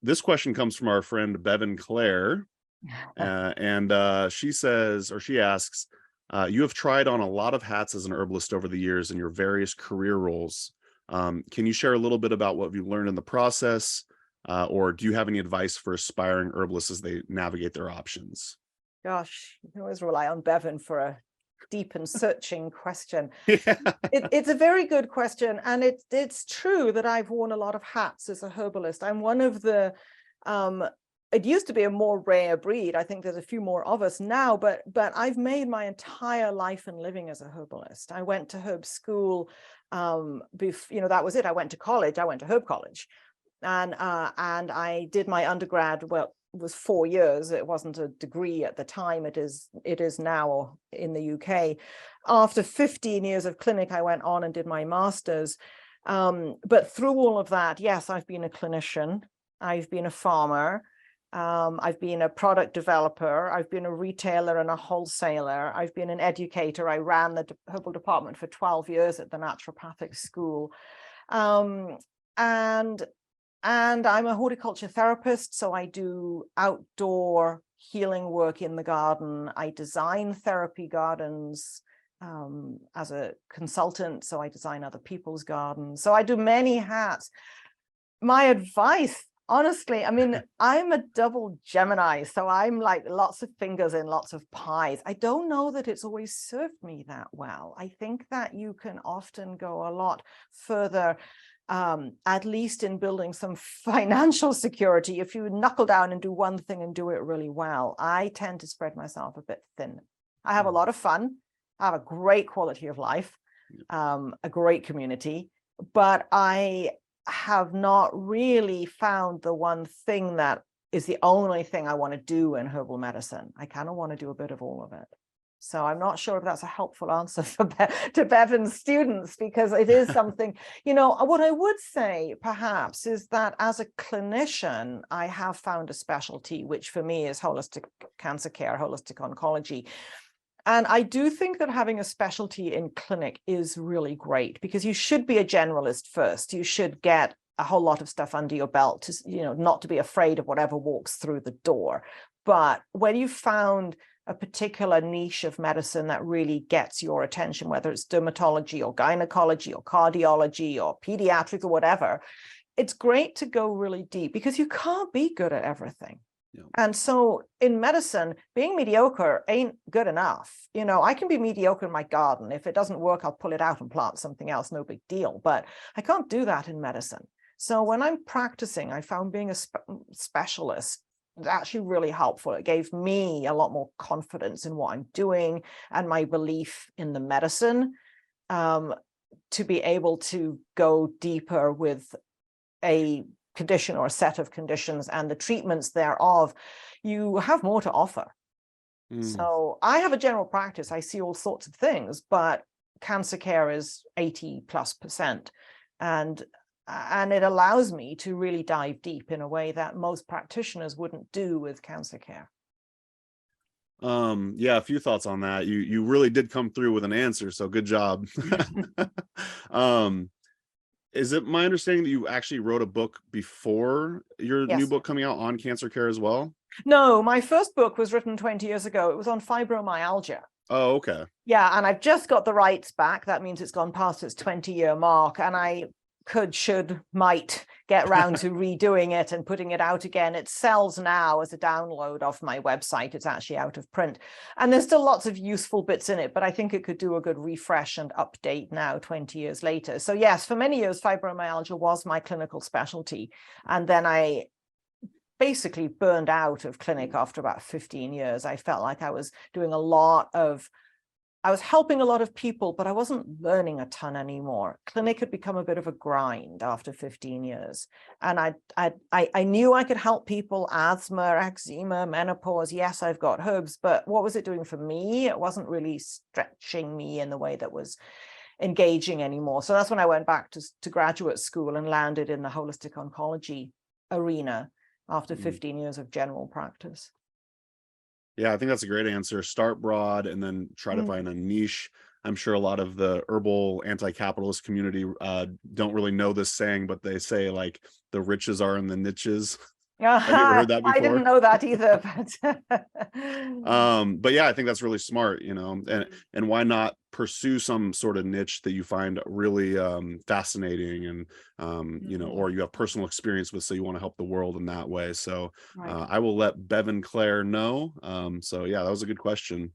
this question comes from our friend Bevin Clare. She says, or she asks, you have tried on a lot of hats as an herbalist over the years in your various career roles. Can you share a little bit about what you've learned in the process? Or do you have any advice for aspiring herbalists as they navigate their options? Gosh, you can always rely on Bevin for a deep and searching question. Yeah. It's a very good question. And it's true that I've worn a lot of hats as a herbalist. I'm one of the, it used to be a more rare breed. I think there's a few more of us now, but I've made my entire life and living as a herbalist. I went to herb school. That was it. I went to college. I went to herb college. And I did my undergrad, well, it was 4 years. It wasn't a degree at the time. It is now in the UK. After 15 years of clinic, I went on and did my master's. But through all of that, yes, I've been a clinician. I've been a farmer. I've been a product developer. I've been a retailer and a wholesaler. I've been an educator. I ran the herbal department for 12 years at the naturopathic school. And I'm a horticulture therapist, so I do outdoor healing work in the garden. I design therapy gardens as a consultant, so I design other people's gardens. So I do many hats. My advice, honestly, I mean, I'm a double Gemini, so I'm like lots of fingers in lots of pies. I don't know that it's always served me that well. I think that you can often go a lot further, at least in building some financial security, if you knuckle down and do one thing and do it really well. I tend to spread myself a bit thin. I have a lot of fun. I have a great quality of life, a great community, but I have not really found the one thing that is the only thing I want to do in herbal medicine. I kind of want to do a bit of all of it. So I'm not sure if that's a helpful answer to Bevin's students, because it is something, what I would say perhaps is that as a clinician, I have found a specialty, which for me is holistic cancer care, holistic oncology. And I do think that having a specialty in clinic is really great, because you should be a generalist first. You should get a whole lot of stuff under your belt to, not to be afraid of whatever walks through the door. But when you found a particular niche of medicine that really gets your attention, whether it's dermatology or gynecology or cardiology or pediatrics or whatever, it's great to go really deep, because you can't be good at everything. Yeah. And so in medicine, being mediocre ain't good enough. I can be mediocre in my garden. If it doesn't work, I'll pull it out and plant something else, no big deal. But I can't do that in medicine. So when I'm practicing, I found being a specialist actually really helpful. It gave me a lot more confidence in what I'm doing and my belief in the medicine, to be able to go deeper with a condition or a set of conditions and the treatments thereof. You have more to offer. So I have a general practice. I see all sorts of things, but cancer care is 80+%. And it allows me to really dive deep in a way that most practitioners wouldn't do with cancer care. Yeah, a few thoughts on that. You really did come through with an answer, so good job. Is it my understanding that you actually wrote a book before your new book coming out on cancer care as well? No, my first book was written 20 years ago. It was on fibromyalgia. Oh, okay. Yeah, and I've just got the rights back. That means it's gone past its 20-year mark, and I might get around to redoing it and putting it out again. It sells now as a download off my website. It's actually out of print, and there's still lots of useful bits in it, but I think it could do a good refresh and update now 20 years later. So yes, for many years fibromyalgia was my clinical specialty, and then I basically burned out of clinic after about 15 years. I felt like I was helping a lot of people, but I wasn't learning a ton anymore. Clinic had become a bit of a grind after 15 years. And I knew I could help people, asthma, eczema, menopause. Yes, I've got herbs, but what was it doing for me? It wasn't really stretching me in the way that was engaging anymore. So that's when I went back to graduate school and landed in the holistic oncology arena after 15 years of general practice. Yeah, I think that's a great answer. Start broad and then try to find a niche. I'm sure a lot of the herbal anti-capitalist community don't really know this saying, but they say like the riches are in the niches. Have you ever heard that I before? didn't know that either, but But yeah, I think that's really smart, and why not pursue some sort of niche that you find really fascinating, and or Mhm. you have personal experience with, so you want to help the world in that way. So Right. I will let Bevin Clare know. So yeah, that was a good question.